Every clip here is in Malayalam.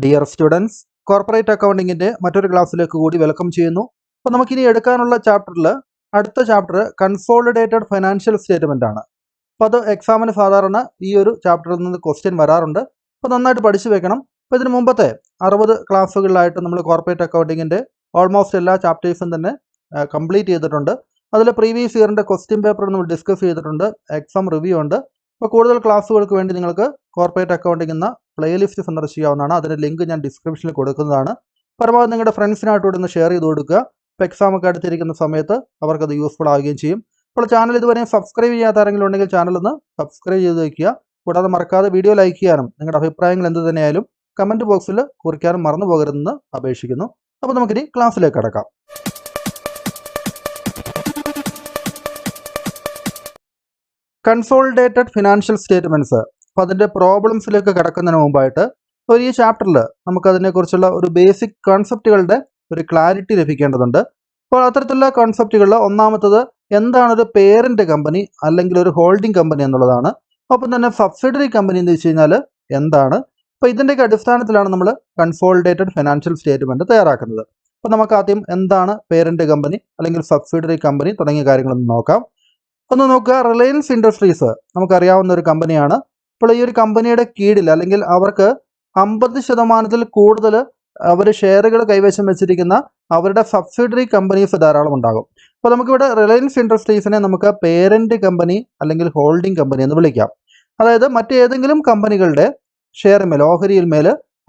ഡിയർ സ്റ്റുഡൻസ്, കോർപ്പറേറ്റ് അക്കൗണ്ടിങ്ങിൻ്റെ മറ്റൊരു ക്ലാസ്സിലേക്ക് കൂടി വെൽക്കം ചെയ്യുന്നു. അപ്പോൾ നമുക്കിനി എടുക്കാനുള്ള ചാപ്റ്ററിൽ അടുത്ത ചാപ്റ്റർ കൺസോളിഡേറ്റഡ് ഫൈനാൻഷ്യൽ സ്റ്റേറ്റ്മെൻ്റ് ആണ്. അപ്പോൾ അത് എക്സാമിന് സാധാരണ ഈ ഒരു ചാപ്റ്ററിൽ നിന്ന് ക്വസ്റ്റ്യൻ വരാറുണ്ട്. അപ്പോൾ നന്നായിട്ട് പഠിച്ചു വെക്കണം. അപ്പോൾ ഇതിന് മുമ്പത്തെ 60 ക്ലാസ്സുകളിലായിട്ട് നമ്മൾ കോർപ്പറേറ്റ് അക്കൗണ്ടിങ്ങിൻ്റെ ഓൾമോസ്റ്റ് എല്ലാ ചാപ്റ്റേഴ്സും തന്നെ കംപ്ലീറ്റ് ചെയ്തിട്ടുണ്ട്. അതിൽ പ്രീവിയസ് ഇയറിൻ്റെ ക്വസ്റ്റ്യൻ പേപ്പർ നമ്മൾ ഡിസ്കസ് ചെയ്തിട്ടുണ്ട്. എക്സാം റിവ്യൂ ഉണ്ട്. അപ്പോൾ കൂടുതൽ ക്ലാസ്സുകൾക്ക് വേണ്ടി നിങ്ങൾക്ക് കോർപ്പറേറ്റ് അക്കൗണ്ടിംഗ് എന്ന പ്ലേലിസ്റ്റ് സന്ദർശിക്കാവുന്നതാണ്. അതിൻ്റെ ലിങ്ക് ഞാൻ ഡിസ്ക്രിപ്ഷനിൽ കൊടുക്കുന്നതാണ്. പരമാവധി നിങ്ങളുടെ ഫ്രണ്ട്സിനായിട്ട് ഒന്ന് ഷെയർ ചെയ്ത് കൊടുക്കുക. ഇപ്പോൾ എക്സാമൊക്കെ അടുത്തിരിക്കുന്ന സമയത്ത് അവർക്കത് യൂസ്ഫുൾ ആവുകയും ചെയ്യും. അപ്പോൾ ചാനൽ ഇതുവരെയും സബ്സ്ക്രൈബ് ചെയ്യാത്ത ആരെങ്കിലും ഉണ്ടെങ്കിൽ ചാനലൊന്ന് സബ്സ്ക്രൈബ് ചെയ്ത് വയ്ക്കുക. കൂടാതെ മറക്കാതെ വീഡിയോ ലൈക്ക് ചെയ്യാനും നിങ്ങളുടെ അഭിപ്രായങ്ങൾ എന്ത് തന്നെയായാലും കമൻറ്റ് ബോക്സിൽ കുറിക്കാനും മറന്നു പോകരുതെന്ന് അപേക്ഷിക്കുന്നു. അപ്പോൾ നമുക്കിനി ക്ലാസ്സിലേക്ക് കടക്കാം. Consolidated financial statements. അപ്പോൾ അതിൻ്റെ പ്രോബ്ലംസിലേക്ക് കടക്കുന്നതിന് മുമ്പായിട്ട് ഈ ചാപ്റ്ററിൽ നമുക്കതിനെക്കുറിച്ചുള്ള ഒരു ബേസിക് കോൺസെപ്റ്റുകളുടെ ഒരു ക്ലാരിറ്റി ലഭിക്കേണ്ടതുണ്ട്. അപ്പോൾ അത്തരത്തിലുള്ള കോൺസെപ്റ്റുകളിൽ ഒന്നാമത്തത് എന്താണ് ഒരു പേരൻ്റ് കമ്പനി അല്ലെങ്കിൽ ഒരു ഹോൾഡിംഗ് കമ്പനി എന്നുള്ളതാണ്. അപ്പം തന്നെ സബ്സിഡറി കമ്പനി എന്ന് വെച്ച് കഴിഞ്ഞാൽ എന്താണ്? അപ്പോൾ ഇതിൻ്റെയൊക്കെ അടിസ്ഥാനത്തിലാണ് നമ്മൾ കൺസോളിഡേറ്റഡ് ഫിനാൻഷ്യൽ സ്റ്റേറ്റ്മെൻറ്റ് തയ്യാറാക്കുന്നത്. അപ്പോൾ നമുക്ക് ആദ്യം എന്താണ് പേരൻ്റ് കമ്പനി അല്ലെങ്കിൽ സബ്സിഡറി കമ്പനി തുടങ്ങിയ കാര്യങ്ങളൊന്ന് നോക്കാം. ഒന്ന് നോക്കുക, റിലയൻസ് ഇൻഡസ്ട്രീസ് നമുക്കറിയാവുന്ന ഒരു കമ്പനിയാണ്. അപ്പോൾ ഈ ഒരു കമ്പനിയുടെ കീഴിൽ അല്ലെങ്കിൽ അവർക്ക് 50% കൂടുതൽ അവർ ഷെയറുകൾ കൈവശം വെച്ചിരിക്കുന്ന അവരുടെ സബ്സിഡറി കമ്പനീസ് ധാരാളം ഉണ്ടാകും. അപ്പോൾ നമുക്കിവിടെ റിലയൻസ് ഇൻഡസ്ട്രീസിനെ നമുക്ക് പേരൻ്റ് കമ്പനി അല്ലെങ്കിൽ ഹോൾഡിംഗ് കമ്പനി എന്ന് വിളിക്കാം. അതായത് മറ്റേതെങ്കിലും കമ്പനികളുടെ ഷെയറിന്മേൽ ഓഹരിയിൽ മേൽ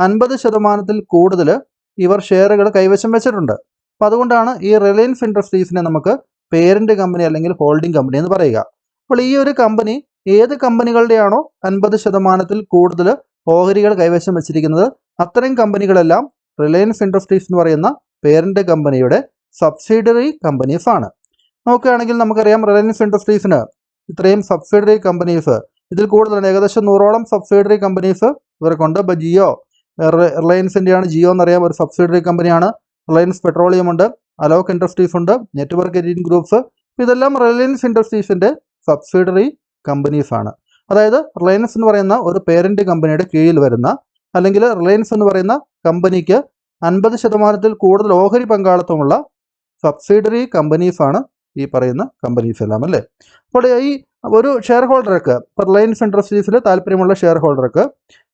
50% കൂടുതൽ ഇവർ ഷെയറുകൾ കൈവശം വെച്ചിട്ടുണ്ട്. അപ്പോൾ അതുകൊണ്ടാണ് ഈ റിലയൻസ് ഇൻഡസ്ട്രീസിനെ നമുക്ക് പേരൻ്റ് കമ്പനി അല്ലെങ്കിൽ ഹോൾഡിംഗ് കമ്പനി എന്ന് പറയുക. അപ്പോൾ ഈ ഒരു കമ്പനി ഏത് കമ്പനികളുടെയാണോ 50% കൂടുതൽ ഓഹരികൾ കൈവശം വെച്ചിരിക്കുന്നത് അത്തരം കമ്പനികളെല്ലാം റിലയൻസ് ഇൻഡസ്ട്രീസ് എന്ന് പറയുന്ന പേരൻ്റ് കമ്പനിയുടെ സബ്സിഡറി കമ്പനീസ് ആണ്. നോക്കുകയാണെങ്കിൽ നമുക്കറിയാം റിലയൻസ് ഇൻഡസ്ട്രീസിന് ഇത്രയും സബ്സിഡറി കമ്പനീസ് ഇതിൽ കൂടുതലാണ്, ഏകദേശം 100ഓളം സബ്സിഡറി കമ്പനീസ് ഇവർക്കുണ്ട്. ഇപ്പോൾ ജിയോ, റിലയൻസിൻ്റെയാണ് ജിയോ എന്നറിയാം, ഒരു സബ്സിഡറി കമ്പനിയാണ്. റിലയൻസ് പെട്രോളിയം ഉണ്ട്, അലോക് ഇൻഡസ്ട്രീസ് ഉണ്ട്, നെറ്റ്വർക്ക് 18 ഗ്രൂപ്പ്സ്. ഇതെല്ലാം റിലയൻസ് ഇൻഡസ്ട്രീസിൻ്റെ സബ്സിഡറി കമ്പനീസ് ആണ്. അതായത് റിലയൻസ് എന്ന് പറയുന്ന ഒരു പേരൻ്റ് കമ്പനിയുടെ കീഴിൽ വരുന്ന അല്ലെങ്കിൽ റിലയൻസ് എന്ന് പറയുന്ന കമ്പനിക്ക് 50% കൂടുതൽ ഓഹരി പങ്കാളിത്തമുള്ള സബ്സിഡറി കമ്പനീസാണ് ഈ പറയുന്ന കമ്പനീസ് എല്ലാം അല്ലേ. അപ്പോൾ ഈ ഒരു ഷെയർ ഹോൾഡർക്ക്, ഇപ്പോൾ റിലയൻസ് ഇൻഡസ്ട്രീസിൽ താല്പര്യമുള്ള ഷെയർ ഹോൾഡർക്ക്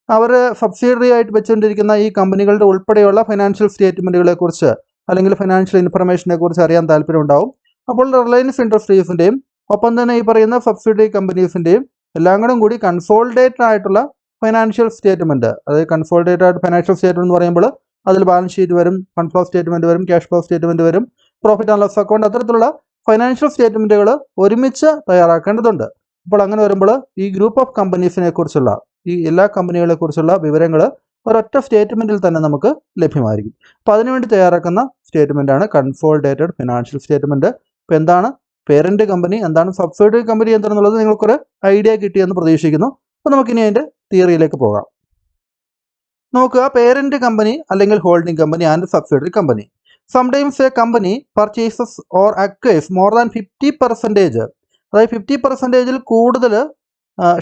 അവർ സബ്സിഡറി ആയിട്ട് വെച്ചുകൊണ്ടിരിക്കുന്ന ഈ കമ്പനികളുടെ ഉൾപ്പെടെയുള്ള ഫൈനാൻഷ്യൽ സ്റ്റേറ്റ്മെൻറ്റുകളെ കുറിച്ച് അല്ലെങ്കിൽ ഫൈനാൻഷ്യൽ ഇൻഫർമേഷനെ കുറിച്ച് അറിയാൻ താല്പര്യമുണ്ടാവും. അപ്പോൾ റിലയൻസ് ഇൻഡസ്ട്രീസിൻ്റെയും ഒപ്പം തന്നെ ഈ പറയുന്ന സബ്സിഡറി കമ്പനീസിൻ്റെയും എല്ലാം കൂടി കൺസോളിഡേറ്റഡ് ആയിട്ടുള്ള ഫൈനാൻഷ്യൽ സ്റ്റേറ്റ്മെൻറ്റ്, അതായത് കൺസോളിഡേറ്റഡ് ഫൈനാൻഷ്യൽ സ്റ്റേറ്റ്മെൻറ്റ് എന്ന് പറയുമ്പോൾ അതിൽ ബാലൻസ് ഷീറ്റ് വരും, ഫണ്ട് ഫ്ലോ സ്റ്റേറ്റ്മെൻറ്റ് വരും, ക്യാഷ് ഫ്ലോ സ്റ്റേറ്റ്മെൻറ്റ് വരും, പ്രോഫിറ്റ് ആൻഡ് ലോസ് അക്കൗണ്ട്, അത്തരത്തിലുള്ള ഫൈനാൻഷ്യൽ സ്റ്റേറ്റ്മെൻറ്റുകൾ ഒരുമിച്ച് തയ്യാറാക്കേണ്ടതുണ്ട്. അപ്പോൾ അങ്ങനെ വരുമ്പോൾ ഈ ഗ്രൂപ്പ് ഓഫ് കമ്പനീസിനെ കുറിച്ചുള്ള ഈ എല്ലാ കമ്പനികളെ കുറിച്ചുള്ള വിവരങ്ങൾ ഒരൊറ്റ സ്റ്റേറ്റ്മെൻറ്റിൽ തന്നെ നമുക്ക് ലഭ്യമായിരിക്കും. അപ്പോൾ അതിനുവേണ്ടി തയ്യാറാക്കുന്ന സ്റ്റേറ്റ്മെൻറ്റാണ് കൺസോളിഡേറ്റഡ് ഫിനാൻഷ്യൽ സ്റ്റേറ്റ്മെൻറ്റ്. ഇപ്പോൾ എന്താണ് പേരൻ്റ് കമ്പനി, എന്താണ് സബ്സിഡറി കമ്പനി എന്താണെന്നുള്ളത് നിങ്ങൾക്കൊരു ഐഡിയ കിട്ടിയെന്ന് പ്രതീക്ഷിക്കുന്നു. അപ്പോൾ നമുക്കിനി അതിൻ്റെ തിയറിയിലേക്ക് പോകാം. നോക്കുക, പേരൻ്റ് കമ്പനി അല്ലെങ്കിൽ holding company and subsidiary company. Sometimes A company purchases or acquires more than 50%, അതായത് 50%-ൽ കൂടുതൽ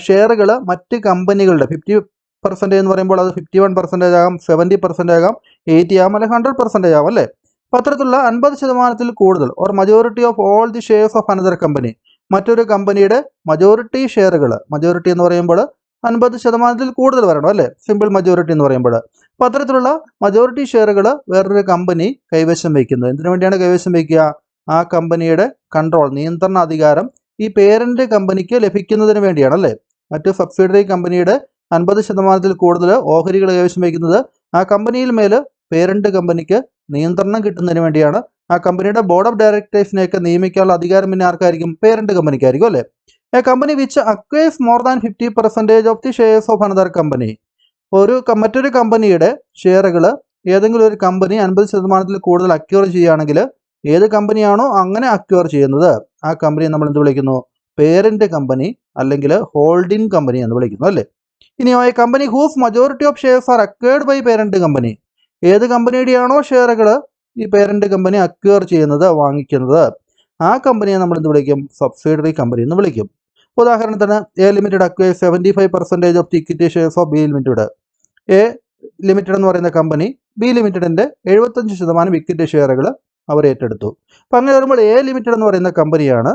ഷെയറുകൾ മറ്റ് കമ്പനികളുടെ 50% എന്ന് പറയുമ്പോൾ അത് 51% ആകാം, 70% ആകാം, 80 ആകാം, അല്ലെങ്കിൽ 100% ആകാം അല്ലേ. അപ്പോൾ അത്തരത്തിലുള്ള 50%-ൽ കൂടുതൽ or majority of all the shares of another company, മറ്റൊരു കമ്പനിയുടെ മജോറിറ്റി ഷെയറുകൾ, മജോറിറ്റി എന്ന് പറയുമ്പോൾ 50%-ൽ കൂടുതൽ വരണം അല്ലേ, സിമ്പിൾ മജോറിറ്റി എന്ന് പറയുമ്പോൾ. അപ്പോൾ അത്തരത്തിലുള്ള മജോറിറ്റി ഷെയറുകൾ വേറൊരു കമ്പനി കൈവശം വയ്ക്കുന്നത് എന്തിനു വേണ്ടിയാണ് കൈവശം വയ്ക്കുക? ആ കമ്പനിയുടെ കൺട്രോൾ, നിയന്ത്രണ അധികാരം ഈ പേരൻ്റ് കമ്പനിക്ക് ലഭിക്കുന്നതിന് വേണ്ടിയാണ് അല്ലേ. മറ്റ് സബ്സിഡറി കമ്പനിയുടെ 50%-ൽ കൂടുതൽ ഓഹരികൾ കൈവശം വയ്ക്കുന്നത് ആ കമ്പനിയിൽ മേൽ പേരൻ്റ് കമ്പനിക്ക് നിയന്ത്രണം കിട്ടുന്നതിന് വേണ്ടിയാണ്. ആ കമ്പനിയുടെ ബോർഡ് ഓഫ് ഡയറക്ടേഴ്സിനെയൊക്കെ നിയമിക്കാനുള്ള അധികാരം പിന്നെ ആർക്കായിരിക്കും? പേരൻ്റ് കമ്പനിക്കായിരിക്കും അല്ലേ. A company which acquires more than 50% of the shares of another company, മറ്റൊരു കമ്പനിയുടെ ഷെയറുകൾ ഏതെങ്കിലും ഒരു കമ്പനി 50%-ൽ കൂടുതൽ അക്വയർ ചെയ്യുകയാണെങ്കിൽ ഏത് കമ്പനിയാണോ അങ്ങനെ അക്വയർ ചെയ്യുന്നത് ആ കമ്പനിയെ നമ്മൾ എന്ത് വിളിക്കുന്നു? പേരൻ്റ് കമ്പനി അല്ലെങ്കിൽ ഹോൾഡിംഗ് കമ്പനി എന്ന് വിളിക്കുന്നു അല്ലേ. ഇനിയോ a company whose majority of shares are acquired by parent company, ഏത് കമ്പനിയുടെയാണോ ഷെയറുകൾ ഈ പേരൻ്റ് കമ്പനി അക്വയർ ചെയ്യുന്നത്, വാങ്ങിക്കുന്നത്, ആ കമ്പനിയെ നമ്മൾ എന്ത് വിളിക്കും? സബ്സിഡറി കമ്പനി എന്ന് വിളിക്കും. ഉദാഹരണത്തിന് A limited acquire 75% of the equity shares of B limited. A limited എന്ന് പറയുന്ന കമ്പനി ബി ലിമിറ്റഡിൻ്റെ 75% ഇക്വിറ്റി ഷെയറുകൾ അവർ ഏറ്റെടുത്തു. അപ്പോൾ അങ്ങനെ വരുമ്പോൾ എ ലിമിറ്റഡ് എന്ന് പറയുന്ന കമ്പനിയാണ്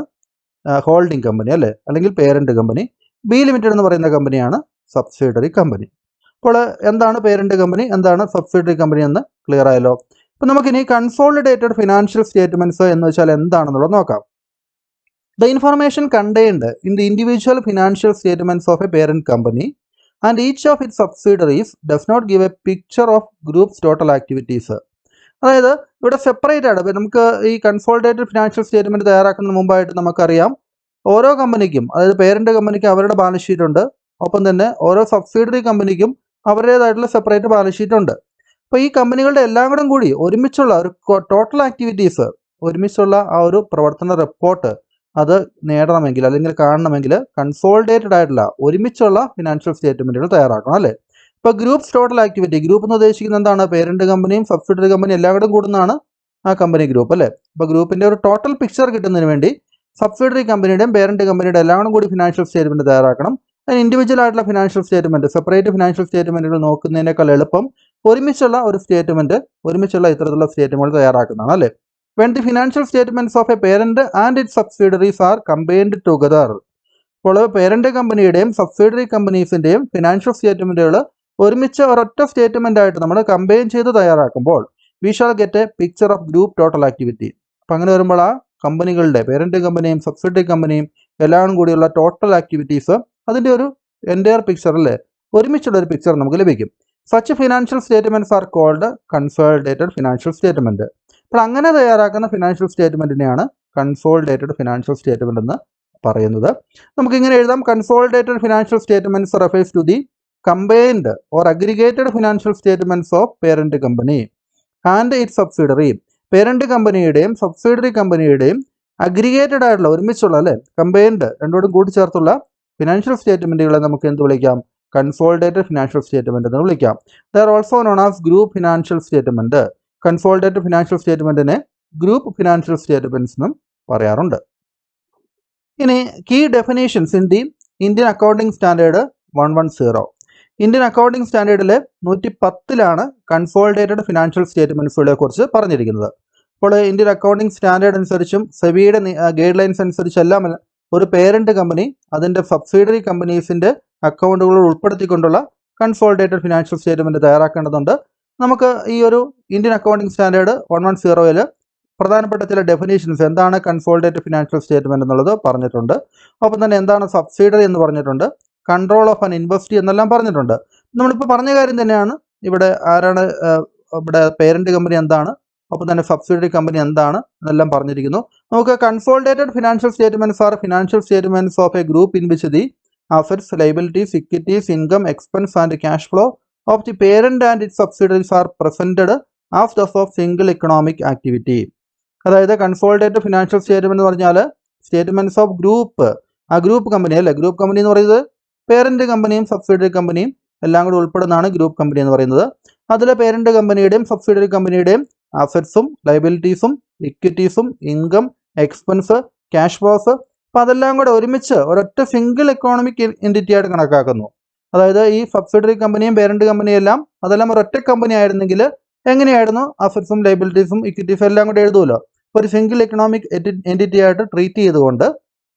ഹോൾഡിംഗ് കമ്പനി അല്ലേ, അല്ലെങ്കിൽ പേരൻറ്റ് കമ്പനി. ബി ലിമിറ്റഡ് എന്ന് പറയുന്ന കമ്പനിയാണ് സബ്സിഡറി കമ്പനി. അപ്പോൾ എന്താണ് പേരൻറ്റ് കമ്പനി, എന്താണ് സബ്സിഡറി കമ്പനി എന്ന് ക്ലിയർ ആയല്ലോ. അപ്പോൾ നമുക്കിനി കൺസോളിഡേറ്റഡ് ഫിനാൻഷ്യൽ സ്റ്റേറ്റ്മെൻറ്റ്സ് എന്ന് വെച്ചാൽ എന്താണെന്നുള്ളത് നോക്കാം. The information contained in the individual financial statements of a parent company and each of its subsidiaries does not give a picture of group's total activities. അതായത് ഇവിടെ സെപ്പറേറ്റ് ആണ്. നമുക്ക് ഈ കൺസോളിഡേറ്റഡ് ഫിനാൻഷ്യൽ സ്റ്റേറ്റ്മെൻറ്റ് തയ്യാറാക്കുന്നതിന് മുമ്പായിട്ട് നമുക്കറിയാം ഓരോ കമ്പനിക്കും, അതായത് പേരൻറ്റ് കമ്പനിക്ക് അവരുടെ ബാലൻസ് ഷീറ്റ് ഉണ്ട്, ഒപ്പം തന്നെ ഓരോ സബ്സിഡറി കമ്പനിക്കും അവരുടേതായിട്ടുള്ള സെപ്പറേറ്റ് ബാലൻസ് ഷീറ്റ് ഉണ്ട്. അപ്പോൾ ഈ കമ്പനികളുടെ എല്ലാം കൂടി ഒരുമിച്ചുള്ള ഒരു ടോട്ടൽ ആക്ടിവിറ്റീസ്, ഒരുമിച്ചുള്ള ആ ഒരു പ്രവർത്തന റിപ്പോർട്ട് അത് നേടണമെങ്കിൽ അല്ലെങ്കിൽ കാണണമെങ്കിൽ കൺസോളിഡേറ്റഡ് ആയിട്ടുള്ള ഒരുമിച്ചുള്ള ഫിനാൻഷ്യൽ സ്റ്റേറ്റ്മെൻറ്റുകൾ തയ്യാറാക്കണം അല്ലേ. ഇപ്പോൾ ഗ്രൂപ്പ്സ് ടോട്ടൽ ആക്ടിവിറ്റി, ഗ്രൂപ്പ് എന്ന് ഉദ്ദേശിക്കുന്നത് എന്താണ്, പേരൻറ്റ് കമ്പനിയും സബ്സിഡറി കമ്പനിയും എല്ലാം കൂടെ കൂടുന്നതാണ് ആ കമ്പനി ഗ്രൂപ്പ് അല്ലേ. അപ്പോൾ ഗ്രൂപ്പിൻ്റെ ഒരു ടോട്ടൽ പിക്ചർ കിട്ടുന്നതിന് വേണ്ടി സബ്സിഡറി കമ്പനിയുടെയും പേരൻറ്റ് കമ്പനിയുടെ എല്ലാം കൂടി ഫിനാൻഷ്യൽ സ്റ്റേറ്റ്മെൻറ്റ് തയ്യാറാക്കണം. അതിന് ഇൻഡിവിജ്വൽ ആയിട്ടുള്ള ഫിനാൻഷ്യൽ സ്റ്റേറ്റ്മെൻറ്റ്, സെപ്പറേറ്റ് ഫിനാൻഷ്യൽ സ്റ്റേറ്റ്മെൻറ്റുകൾ നോക്കുന്നതിനേക്കാൾ എളുപ്പം ഒരുമിച്ചുള്ള ഒരു സ്റ്റേറ്റ്മെൻറ്റ്, ഒരുമിച്ചുള്ള ഇത്തരത്തിലുള്ള സ്റ്റേറ്റ്മെൻറ്റ് തയ്യാറാക്കുന്നതാണ് അല്ലേ. When the financial statements of a parent and its subsidiaries are combined together, അപ്പോൾ പേരൻറ്റ് കമ്പനിയുടെയും സബ്സിഡറി കമ്പനീസിൻ്റെയും ഫിനാൻഷ്യൽ സ്റ്റേറ്റ്മെൻറ്റുകൾ ഒരുമിച്ച് ഒരൊറ്റ സ്റ്റേറ്റ്മെൻ്റ് ആയിട്ട് നമ്മൾ കമ്പൈൻ ചെയ്ത് തയ്യാറാക്കുമ്പോൾ we shall get A picture of group total activity. അപ്പം അങ്ങനെ വരുമ്പോൾ ആ കമ്പനികളുടെ പേരൻറ്റ് കമ്പനിയും സബ്സിഡറി കമ്പനിയും എല്ലാം കൂടിയുള്ള ടോട്ടൽ ആക്ടിവിറ്റീസ് അതിൻ്റെ ഒരു എൻ്റയർ പിക്ചർ അല്ലേ, ഒരുമിച്ചുള്ള ഒരു പിക്ചർ നമുക്ക് ലഭിക്കും. Such financial statements are called consolidated financial statement. അപ്പോൾ അങ്ങനെ തയ്യാറാക്കുന്ന ഫിനാൻഷ്യൽ സ്റ്റേറ്റ്മെൻറ്റിനെയാണ് കൺസോളിഡേറ്റഡ് ഫിനാൻഷ്യൽ സ്റ്റേറ്റ്മെൻറ്റ് എന്ന് പറയുന്നത്. നമുക്കിങ്ങനെ എഴുതാം, consolidated financial statements refers to the combined or aggregated financial statements of parent company and its subsidiary. Parent കമ്പനിയുടെയും സബ്സിഡറി കമ്പനിയുടെയും അഗ്രിഗേറ്റഡ് ആയിട്ടുള്ള ഒരുമിച്ചുള്ള അല്ലേ, കമ്പൈൻഡ് രണ്ടോടും കൂട്ടിച്ചേർത്തുള്ള ഫിനാൻഷ്യൽ സ്റ്റേറ്റ്മെൻറ്റുകളെ നമുക്ക് എന്ത് വിളിക്കാം, കൺസോളിഡേറ്റഡ് ഫിനാൻഷ്യൽ സ്റ്റേറ്റ്മെൻറ്റ് എന്ന് വിളിക്കാം. They are also known as group financial statement. Consolidated financial സ്റ്റേറ്റ്മെൻറ്റിനെ ഗ്രൂപ്പ് ഫിനാൻഷ്യൽ സ്റ്റേറ്റ്മെൻറ്റ്സ് എന്നും പറയാറുണ്ട്. ഇനി key definitions in the Indian accounting standard 110. Indian accounting സ്റ്റാൻഡേർഡിലെ 110 കൺസോളിഡേറ്റഡ് ഫിനാൻഷ്യൽ സ്റ്റേറ്റ്മെൻറ്റ്സുകളെ കുറിച്ച് പറഞ്ഞിരിക്കുന്നത്. അപ്പോൾ ഇന്ത്യൻ അക്കൗണ്ടിംഗ് സ്റ്റാൻഡേർഡ് അനുസരിച്ചും സെബിയുടെ ഗൈഡ് ലൈൻസ് അനുസരിച്ചെല്ലാം ഒരു പേരൻറ്റ് കമ്പനി അതിൻ്റെ സബ്സിഡറി കമ്പനീസിൻ്റെ അക്കൗണ്ടുകൾ ഉൾപ്പെടുത്തിക്കൊണ്ടുള്ള കൺസോളിഡേറ്റഡ് ഫിനാൻഷ്യൽ സ്റ്റേറ്റ്മെൻറ്റ് തയ്യാറാക്കേണ്ടതുണ്ട്. നമുക്ക് ഈ ഒരു ഇന്ത്യൻ അക്കൗണ്ടിംഗ് സ്റ്റാൻഡേർഡ് 110 പ്രധാനപ്പെട്ട ചില ഡെഫിനേഷൻസ്, എന്താണ് കൺസോളിഡേറ്റഡ് ഫിനാൻഷ്യൽ സ്റ്റേറ്റ്മെൻറ്റ് എന്നുള്ളത് പറഞ്ഞിട്ടുണ്ട്. ഒപ്പം തന്നെ എന്താണ് സബ്സിഡറി എന്ന് പറഞ്ഞിട്ടുണ്ട്, കൺട്രോൾ ഓഫ് ആൻ ഇൻവെസ്റ്റി എന്നെല്ലാം പറഞ്ഞിട്ടുണ്ട്. നമ്മളിപ്പോൾ പറഞ്ഞ കാര്യം തന്നെയാണ് ഇവിടെ. ആരാണ് ഇവിടെ പേരൻറ്റ് കമ്പനി എന്താണ്, ഒപ്പം തന്നെ സബ്സിഡറി കമ്പനി എന്താണ് എന്നെല്ലാം പറഞ്ഞിരിക്കുന്നു. നമുക്ക് consolidated financial statements R financial statements of A group in which the assets, liabilities, equities, income, expense and cash flow of the parent and its subsidiaries are presented as those of single economic activity. അതായത് കൺസോളിഡേറ്റഡ് ഫിനാൻഷ്യൽ സ്റ്റേറ്റ്മെൻറ്റ് എന്ന് പറഞ്ഞാൽ സ്റ്റേറ്റ്മെൻറ്റ്സ് ഓഫ് ഗ്രൂപ്പ്, ആ ഗ്രൂപ്പ് കമ്പനി അല്ലേ. ഗ്രൂപ്പ് കമ്പനി എന്ന് പറയുന്നത് പേരൻറ്റ് കമ്പനിയും സബ്സിഡറി കമ്പനിയും എല്ലാം കൂടി ഉൾപ്പെടുന്നതാണ് ഗ്രൂപ്പ് കമ്പനി എന്ന് പറയുന്നത്. അതിലെ പേരൻറ്റ് കമ്പനിയുടെയും സബ്സിഡറി കമ്പനിയുടെയും അസറ്റ്സും ലയബിലിറ്റീസും ഇക്വിറ്റീസും ഇൻകം, എക്സ്പെൻസ്, ക്യാഷ് ഫ്ലോസ്, അപ്പോൾ അതെല്ലാം കൂടെ ഒരുമിച്ച് ഒരൊറ്റ സിംഗിൾ എക്കോണമിക് എൻറ്റിറ്റി ആയിട്ട് കണക്കാക്കുന്നു. അതായത് ഈ സബ്സിഡറി കമ്പനിയും പേരൻറ്റ് കമ്പനിയും എല്ലാം അതെല്ലാം ഒരൊറ്റ കമ്പനി ആയിരുന്നെങ്കിൽ എങ്ങനെയായിരുന്നു അസറ്റ്സും ലയബിലിറ്റീസും ഇക്വിറ്റീസും എല്ലാം കൂടെ എഴുതുമല്ലോ. ഒരു സിംഗിൾ എക്കണോമിക് എൻറ്റിറ്റി ആയിട്ട് ട്രീറ്റ് ചെയ്തുകൊണ്ട്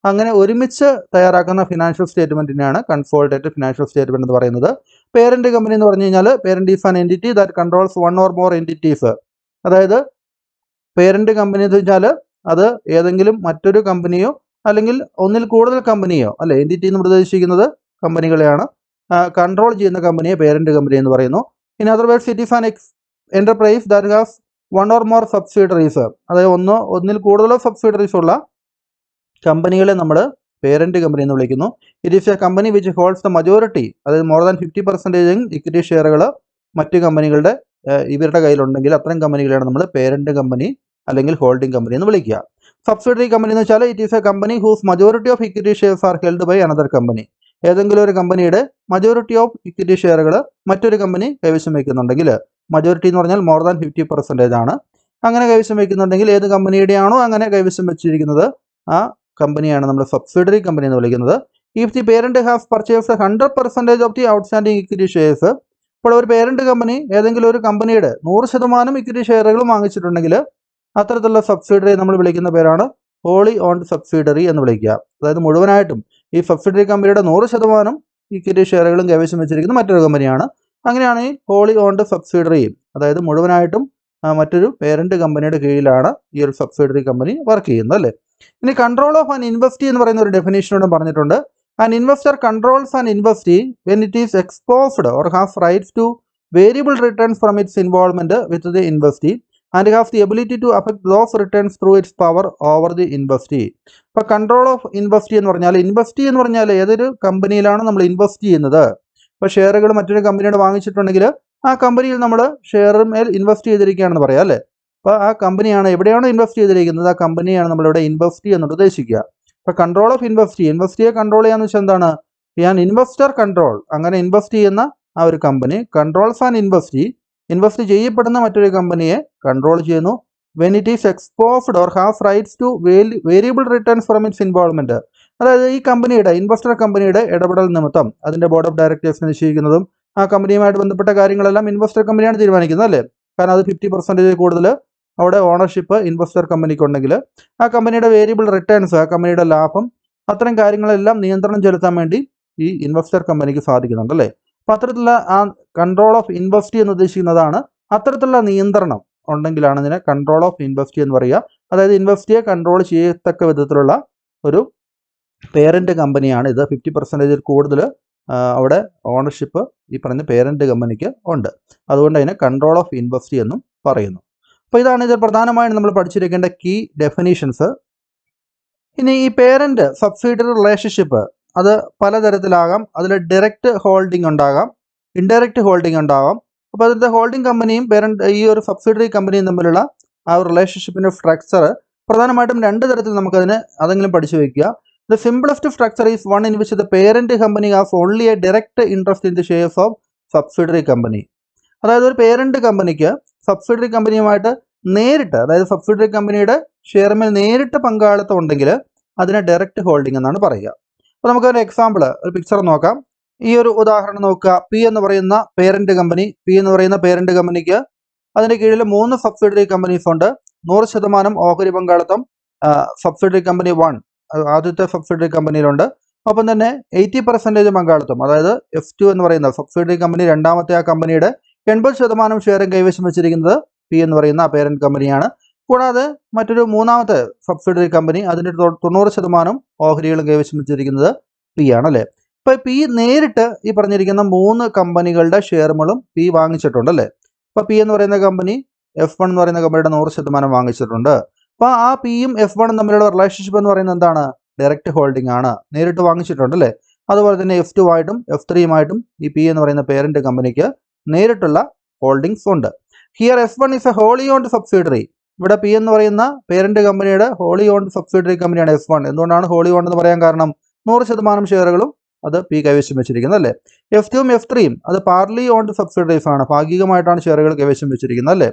അങ്ങനെ ഒരുമിച്ച് തയ്യാറാക്കുന്ന ഫിനാൻഷ്യൽ സ്റ്റേറ്റ്മെൻറ്റിനെയാണ് കൺസോളിഡേറ്റഡ് ഫിനാൻഷ്യൽ സ്റ്റേറ്റ്മെൻറ്റ് എന്ന് പറയുന്നത്. പേരൻറ്റ് കമ്പനി എന്ന് പറഞ്ഞു കഴിഞ്ഞാൽ parent is an entity that controls one or more entities. അതായത് പേരൻറ്റ് കമ്പനി എന്ന് വെച്ചാൽ അത് ഏതെങ്കിലും മറ്റൊരു കമ്പനിയോ അല്ലെങ്കിൽ ഒന്നിൽ കൂടുതൽ കമ്പനിയോ അല്ലെ, എൻറ്റിറ്റി എന്ന് ഉദ്ദേശിക്കുന്നത് കമ്പനികളെയാണ്. കൺട്രോൾ ചെയ്യുന്ന കമ്പനിയെ പേരൻറ്റ് കമ്പനി എന്ന് പറയുന്നു. In other words it is an enterprise that has one or more subsidiaries. അതായത് ഒന്നിൽ കൂടുതലോ സബ്സിഡറീസ് ഉള്ള കമ്പനികളെ നമ്മൾ പേരൻറ്റ് കമ്പനി എന്ന് വിളിക്കുന്നു. It is a company which holds the majority, അതായത് മോർ ദാൻ 50% ഇക്വിറ്റി ഷെയറുകൾ മറ്റ് കമ്പനികളുടെ ഇവരുടെ കയ്യിലുണ്ടെങ്കിൽ അത്തരം കമ്പനികളെയാണ് നമ്മൾ പേരൻറ്റ് കമ്പനി അല്ലെങ്കിൽ ഹോൾഡിംഗ് കമ്പനി എന്ന് വിളിക്കുക. സബ്സിഡറി കമ്പനി എന്ന് വെച്ചാൽ it is a company whose majority of equity shares are held by another company. ഏതെങ്കിലും ഒരു കമ്പനിയുടെ മജോറിറ്റി ഓഫ് ഇക്വിറ്റി ഷെയറുകൾ മറ്റൊരു കമ്പനി കൈവശം വയ്ക്കുന്നുണ്ടെങ്കിൽ, മജോറിറ്റി എന്ന് പറഞ്ഞാൽ മോർ ദാൻ 50% ആണ്, അങ്ങനെ കൈവശം വയ്ക്കുന്നുണ്ടെങ്കിൽ ഏത് കമ്പനിയുടെയാണോ അങ്ങനെ കൈവശം വെച്ചിരിക്കുന്നത് ആ കമ്പനിയാണ് നമ്മൾ സബ്സിഡറി കമ്പനി എന്ന് വിളിക്കുന്നത്. If the parent has purchased 100% of the outstanding equity shares ഇപ്പോൾ ഒരു പേരന്റ് കമ്പനി ഏതെങ്കിലും ഒരു കമ്പനിയുടെ 100% ഇക്വിറ്റി ഷെയറുകൾ വാങ്ങിച്ചിട്ടുണ്ടെങ്കിൽ അത്തരത്തിലുള്ള സബ്സിഡറി നമ്മൾ വിളിക്കുന്ന പേരാണ് ഹോളി ഓൺഡ് സബ്സിഡറി എന്ന് വിളിക്കുക. അതായത് മുഴുവനായിട്ടും ഈ സബ്സിഡറി കമ്പനിയുടെ 100% ഇക്വിറ്റി ഷെയറുകളും കൈവശം വെച്ചിരിക്കുന്ന മറ്റൊരു കമ്പനിയാണ്. അങ്ങനെയാണെങ്കിൽ ഹോളി ഓൺഡ് സബ്സിഡറിയും, അതായത് മുഴുവനായിട്ടും മറ്റൊരു പേരന്റ് കമ്പനിയുടെ കീഴിലാണ് ഈ ഒരു സബ്സിഡറി കമ്പനി വർക്ക് ചെയ്യുന്നത് അല്ലേ. ഇനി കൺട്രോൾ ഓഫ് ആൻ ഇൻവെസ്റ്റി എന്ന് പറയുന്ന ഒരു ഡെഫിനേഷനോടും പറഞ്ഞിട്ടുണ്ട്. An investor controls an investee when it is exposed or has rights to variable returns from its involvement with the investee and has the ability to affect those returns through its power over the investee. ഇപ്പോൾ കൺട്രോൾ ഓഫ് ഇൻവെസ്റ്റി എന്ന് പറഞ്ഞാൽ, ഇൻവെസ്റ്റി എന്ന് പറഞ്ഞാൽ ഏതൊരു കമ്പനിയിലാണ് നമ്മൾ ഇൻവെസ്റ്റ് ചെയ്യുന്നത്. ഇപ്പോൾ ഷെയറുകൾ മറ്റൊരു കമ്പനിയോട് വാങ്ങിച്ചിട്ടുണ്ടെങ്കിൽ ആ കമ്പനിയിൽ നമ്മൾ ഷെയറിന്മേൽ ഇൻവെസ്റ്റ് ചെയ്തിരിക്കുകയാണെന്ന് പറയാം അല്ലേ. അപ്പോൾ ആ കമ്പനിയാണ് എവിടെയാണോ ഇൻവെസ്റ്റ് ചെയ്തിരിക്കുന്നത് ആ കമ്പനിയാണ് നമ്മളിവിടെ ഇൻവെസ്റ്റ് എന്നുള്ളത് ഉദ്ദേശിക്കുക. അപ്പോൾ കൺട്രോൾ ഓഫ് ഇൻവെസ്റ്റ്, ഇൻവെസ്റ്റിയെ കൺട്രോൾ ചെയ്യാന്ന് വെച്ചാൽ എന്താണ്? ഞാൻ ഇൻവെസ്റ്റർ കൺട്രോൾ, അങ്ങനെ ഇൻവെസ്റ്റ് ചെയ്യുന്ന ആ ഒരു company controls an invest, invest ചെയ്യപ്പെടുന്ന മറ്റൊരു കമ്പനിയെ കൺട്രോൾ ചെയ്യുന്നു. When it is exposed or has rights to variable returns from its involvement, അതായത് ഈ കമ്പനിയുടെ ഇൻവെസ്റ്റർ കമ്പനിയുടെ ഇടപെടൽ നിമിത്തം അതിന്റെ ബോർഡ് ഓഫ് ഡയറക്ടേഴ്സിനെ നിശ്ചയിക്കുന്നതും ആ കമ്പനിയുമായിട്ട് ബന്ധപ്പെട്ട കാര്യങ്ങളെല്ലാം ഇൻവെസ്റ്റർ കമ്പനിയാണ് തീരുമാനിക്കുന്നത് അല്ലേ. കാരണം അത് 50% കൂടുതൽ അവിടെ ഓണർഷിപ്പ് ഇൻവെസ്റ്റർ കമ്പനിക്ക് ഉണ്ടെങ്കിൽ ആ കമ്പനിയുടെ വേരിയബിൾ റിട്ടേൺസ്, ആ കമ്പനിയുടെ ലാഭം, അത്തരം കാര്യങ്ങളെല്ലാം നിയന്ത്രണം ചെലുത്താൻ വേണ്ടി ഈ ഇൻവെസ്റ്റർ കമ്പനിക്ക് സാധിക്കുന്നുണ്ട് അല്ലേ. അപ്പോൾ അത്തരത്തിലുള്ള ആ കൺട്രോൾ ഓഫ് ഇൻവെസ്റ്റ് എന്ന് ഉദ്ദേശിക്കുന്നതാണ് അത്തരത്തിലുള്ള നിയന്ത്രണം ഉണ്ടെങ്കിലാണ് ഇതിനെ കൺട്രോൾ ഓഫ് ഇൻവെസ്റ്റ് എന്ന് പറയുക. അതായത് ഇൻവെസ്റ്റിയെ കൺട്രോൾ ചെയ്യത്തക്ക വിധത്തിലുള്ള ഒരു പേരന്റ് കമ്പനിയാണ് ഇത്. 50% കൂടുതൽ അവിടെ ഓണർഷിപ്പ് ഈ പറഞ്ഞ പേരന്റ് കമ്പനിക്ക് ഉണ്ട്. അതുകൊണ്ട് അതിനെ കൺട്രോൾ ഓഫ് ഇൻവെസ്റ്റ് എന്നും പറയുന്നു. അപ്പോൾ ഇതാണ് ഇതിൽ പ്രധാനമായും നമ്മൾ പഠിച്ചിരിക്കേണ്ട കീ ഡെഫിനീഷൻസ്. ഇനി ഈ പേരന്റ് സബ്സിഡിയറി റിലേഷൻഷിപ്പ് അത് പലതരത്തിലാകാം. അതിൽ ഡയറക്റ്റ് ഹോൾഡിംഗ് ഉണ്ടാകാം, ഇൻഡയറക്റ്റ് ഹോൾഡിംഗ് ഉണ്ടാകാം. അപ്പോൾ അതിൻ്റെ ഹോൾഡിംഗ് കമ്പനിയും പേരന്റ് ഈ ഒരു സബ്സിഡിയറി കമ്പനിയും തമ്മിലുള്ള ആ ഒരു റിലേഷൻഷിപ്പിൻ്റെ സ്ട്രക്ചർ പ്രധാനമായിട്ടും രണ്ട് തരത്തിൽ നമുക്കതിനെ അതെങ്കിലും പഠിച്ചു വയ്ക്കുക. The simplest structure is one in which the parent company has only a direct interest in the shares of subsidiary company. അതായത് ഒരു പേരന്റ് കമ്പനിക്ക് സബ്സിഡിയറി കമ്പനിയുമായിട്ട് നേരിട്ട്, അതായത് സബ്സിഡിയറി കമ്പനിയുടെ ഷെയർമേൽ നേരിട്ട് പങ്കാളിത്തം ഉണ്ടെങ്കിൽ അതിനെ ഡയറക്റ്റ് ഹോൾഡിംഗ് എന്നാണ് പറയുക. അപ്പോൾ നമുക്കൊരു എക്സാമ്പിൾ, ഒരു പിക്ചർ നോക്കാം. ഈ ഒരു ഉദാഹരണം നോക്കുക. പി എന്ന് പറയുന്ന പേരന്റ് കമ്പനിക്ക് അതിൻ്റെ കീഴിൽ 3 സബ്സിഡിയറി കമ്പനീസ് ഉണ്ട്. 100% ഓഹരി പങ്കാളിത്തം സബ്സിഡിയറി കമ്പനി 1 ആദ്യത്തെ സബ്സിഡിയറി കമ്പനിയിലുണ്ട്. ഒപ്പം തന്നെ 80% പങ്കാളിത്തം, അതായത് F2 എന്ന് പറയുന്ന സബ്സിഡിയറി കമ്പനി രണ്ടാമത്തെ ആ കമ്പനിയുടെ 80% ഷെയറും കൈവശം വെച്ചിരിക്കുന്നത് പി എന്ന് പറയുന്ന പേരന്റ് കമ്പനിയാണ്. കൂടാതെ മറ്റൊരു മൂന്നാമത്തെ സബ്സിഡിയറി കമ്പനി അതിൻ്റെ 90% ഓഹരികളും കൈവശം വെച്ചിരിക്കുന്നത് പി ആണല്ലേ. ഇപ്പോൾ പി നേരിട്ട് ഈ പറഞ്ഞിരിക്കുന്ന 3 കമ്പനികളുടെ ഷെയറുകളും പി വാങ്ങിച്ചിട്ടുണ്ട് അല്ലേ. ഇപ്പോൾ പി എന്ന് പറയുന്ന കമ്പനി F1 എന്ന് പറയുന്ന കമ്പനിയുടെ 100% വാങ്ങിച്ചിട്ടുണ്ട്. അപ്പോൾ ആ പിയും F1 തമ്മിലുള്ള റിലേഷൻഷിപ്പ് എന്ന് പറയുന്നത് എന്താണ്? ഡയറക്റ്റ് ഹോൾഡിംഗ് ആണ്, നേരിട്ട് വാങ്ങിച്ചിട്ടുണ്ട് അല്ലേ. അതുപോലെ തന്നെ F2 ആയിട്ടും F3 ഈ പി എന്ന് പറയുന്ന പേരന്റ് കമ്പനിക്ക് നേരിട്ടുള്ള ഹോൾഡിംഗ്സ് ഉണ്ട്. Here F1 is A holy owned subsidiary. ഇവിടെ പി എന്ന് പറയുന്ന പേരന്റ് കമ്പനിയുടെ ഹോളി ഓൺഡ് സബ്സിഡിയറി കമ്പനിയാണ് F1. എന്തുകൊണ്ടാണ് ഹോളി ഓൺഡ് എന്ന് പറയാൻ കാരണം? 100% ഷെയറുകളും അത് പി കൈവശം വെച്ചിരിക്കുന്നത് അല്ലേ. F2 F3 അത് പാർലി ഓൺഡ് സബ്സിഡിയറീസ് ആണ്, ഭാഗികമായിട്ടാണ് ഷെയറുകൾ കൈവശം വെച്ചിരിക്കുന്നത് അല്ലേ.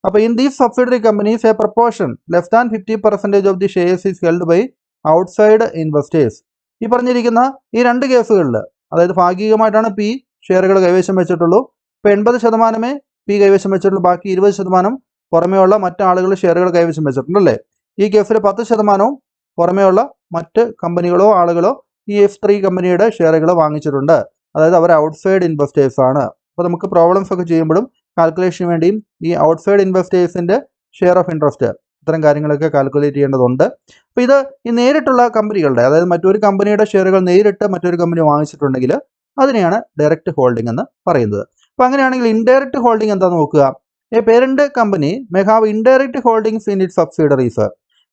അപ്പോൾ in these subsidiary companies a proportion less than 50% of the shares is held by outside investors. ഈ പറഞ്ഞിരിക്കുന്ന ഈ രണ്ട് കേസുകളിൽ, അതായത് ഭാഗികമായിട്ടാണ് പി ഷെയറുകൾ കൈവശം വെച്ചിട്ടുള്ളൂ. ഇപ്പോൾ 80% പി കൈവശം വെച്ചിട്ടുള്ളൂ, ബാക്കി 20% പുറമേയുള്ള മറ്റാളുകൾ ഷെയറുകൾ കൈവശം വെച്ചിട്ടുണ്ടല്ലേ. ഈ കേസിൽ 10% പുറമേയുള്ള മറ്റ് കമ്പനികളോ ആളുകളോ ഈ F3 കമ്പനിയുടെ ഷെയറുകൾ വാങ്ങിച്ചിട്ടുണ്ട്. അതായത് അവർ ഔട്ട്സൈഡ് ഇൻവെസ്റ്റേഴ്സ് ആണ്. അപ്പോൾ നമുക്ക് പ്രോബ്ലംസ് ഒക്കെ ചെയ്യുമ്പോഴും കാൽക്കുലേഷന് വേണ്ടിയും ഈ ഔട്ട്സൈഡ് ഇൻവെസ്റ്റേഴ്സിൻ്റെ ഷെയർ ഓഫ് ഇൻട്രസ്റ്റ് ഇത്തരം കാര്യങ്ങളൊക്കെ കാൽക്കുലേറ്റ് ചെയ്യേണ്ടതുണ്ട്. അപ്പോൾ ഇത് ഈ നേരിട്ടുള്ള കമ്പനികളുടെ, അതായത് മറ്റൊരു കമ്പനിയുടെ ഷെയറുകൾ നേരിട്ട് മറ്റൊരു കമ്പനി വാങ്ങിച്ചിട്ടുണ്ടെങ്കിൽ അതിനെയാണ് ഡയറക്റ്റ് ഹോൾഡിംഗ് എന്ന് പറയുന്നത്. അപ്പോൾ അങ്ങനെയാണെങ്കിൽ ഇൻഡയറക്റ്റ് ഹോൾഡിംഗ് എന്താണെന്ന് നോക്കുക. A parent company may have indirect holdings in it subsidiaries.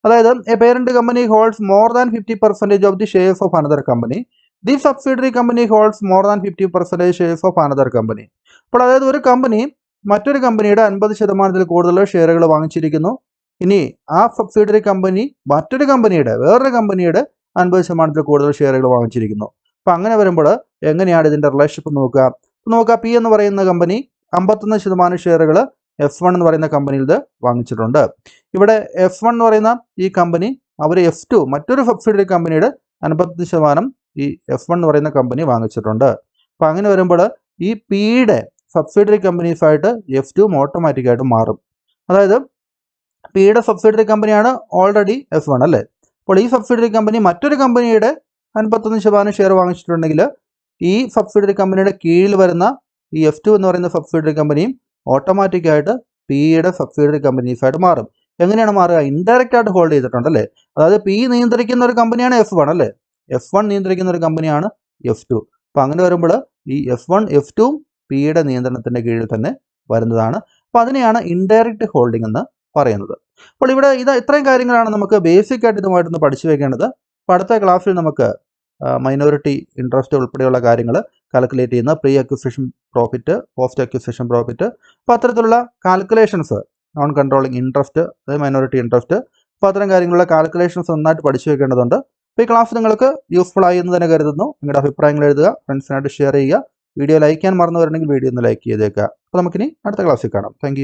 അതായത് a parent company holds more than 50% of the shares of another company. The subsidiary company holds more than 50% shares of another company. അപ്പോൾ അതായത് ഒരു കമ്പനി മറ്റൊരു കമ്പനിയുടെ 50% കൂടുതൽ ഷെയറുകൾ വാങ്ങിച്ചിരിക്കുന്നു. ഇനി ആ സബ്സിഡറി കമ്പനി മറ്റൊരു കമ്പനിയുടെ, വേറൊരു കമ്പനിയുടെ 50% കൂടുതൽ ഷെയറുകൾ വാങ്ങിച്ചിരിക്കുന്നു. അപ്പോൾ അങ്ങനെ വരുമ്പോൾ എങ്ങനെയാണ് ഇതിൻ്റെ റിലേഷൻഷിപ്പ് നോക്കുക. പി എന്ന് പറയുന്ന കമ്പനി 51% ഷെയറുകൾ F1 എന്ന് പറയുന്ന കമ്പനിയിൽ വാങ്ങിച്ചിട്ടുണ്ട്. ഇവിടെ F1 എന്ന് പറയുന്ന ഈ കമ്പനി അവർ F2 മറ്റൊരു സബ്സിഡറി കമ്പനിയുടെ 50% ഈ F1 എന്ന് പറയുന്ന കമ്പനി വാങ്ങിച്ചിട്ടുണ്ട്. അപ്പോൾ അങ്ങനെ വരുമ്പോൾ ഈ പിയുടെ സബ്സിഡറി കമ്പനീസ് ആയിട്ട് F2 ഓട്ടോമാറ്റിക്കായിട്ട് മാറും. അതായത് പിയുടെ സബ്സിഡറി കമ്പനിയാണ് ഓൾറെഡി F1 അല്ലേ. അപ്പോൾ ഈ സബ്സിഡറി കമ്പനി മറ്റൊരു കമ്പനിയുടെ 51% ഷെയർ വാങ്ങിച്ചിട്ടുണ്ടെങ്കിൽ ഈ സബ്സിഡറി കമ്പനിയുടെ കീഴിൽ വരുന്ന ഈ F2 എന്ന് പറയുന്ന സബ്സിഡറി കമ്പനിയും ഓട്ടോമാറ്റിക്കായിട്ട് പിയുടെ സബ്സിഡറി കമ്പനീസായിട്ട് മാറും. എങ്ങനെയാണ് മാറുക? ഇൻഡയറക്റ്റ് ആയിട്ട് ഹോൾഡ് ചെയ്തിട്ടുണ്ട് അല്ലേ. അതായത് പി നിയന്ത്രിക്കുന്ന ഒരു കമ്പനിയാണ് F1 അല്ലേ. F1 നിയന്ത്രിക്കുന്ന ഒരു കമ്പനിയാണ് F2. അപ്പോൾ അങ്ങനെ വരുമ്പോൾ ഈ F1 F2 പിയുടെ നിയന്ത്രണത്തിൻ്റെ കീഴിൽ തന്നെ വരുന്നതാണ്. അപ്പോൾ അതിനെയാണ് ഇൻഡയറക്റ്റ് ഹോൾഡിംഗ് എന്ന് പറയുന്നത്. അപ്പോൾ ഇവിടെ ഇത്രയും കാര്യങ്ങളാണ് നമുക്ക് ബേസിക് ആയിട്ട് ഇതുമായിട്ടൊന്ന് പഠിച്ചു വെക്കേണ്ടത്. അപ്പോൾ അടുത്ത ക്ലാസ്സിൽ നമുക്ക് മൈനോറിറ്റി ഇൻട്രസ്റ്റ് ഉൾപ്പെടെയുള്ള കാര്യങ്ങൾ കാൽക്കുലേറ്റ് ചെയ്യുന്ന pre acquisition profit, post acquisition profit, അപ്പോൾ അത്തരത്തിലുള്ള കാൽക്കുലേഷൻസ്, നോൺ കൺട്രോളിങ് ഇൻട്രസ്റ്റ്, അതായത് മൈനോറിറ്റി ഇൻട്രസ്റ്റ്, അപ്പോൾ അത്തരം കാര്യങ്ങളുള്ള കാൽക്കുലേഷൻസ് നന്നായിട്ട് പഠിച്ചു വെക്കേണ്ടതുണ്ട്. അപ്പോൾ ഈ ക്ലാസ് നിങ്ങൾക്ക് യൂസ്ഫുൾ ആയി എന്ന് തന്നെ കരുതുന്നു. നിങ്ങളുടെ അഭിപ്രായങ്ങൾ എഴുതുക, ഫ്രണ്ട്സിനായിട്ട് ഷെയർ ചെയ്യുക. വീഡിയോ ലൈക്ക് ചെയ്യാൻ മറന്നു വരണമെങ്കിൽ വീഡിയോ ഒന്ന് ലൈക്ക് ചെയ്തേക്കുക. അപ്പോൾ നമുക്കിനി അടുത്ത ക്ലാസ്സിൽ കാണാം. താങ്ക്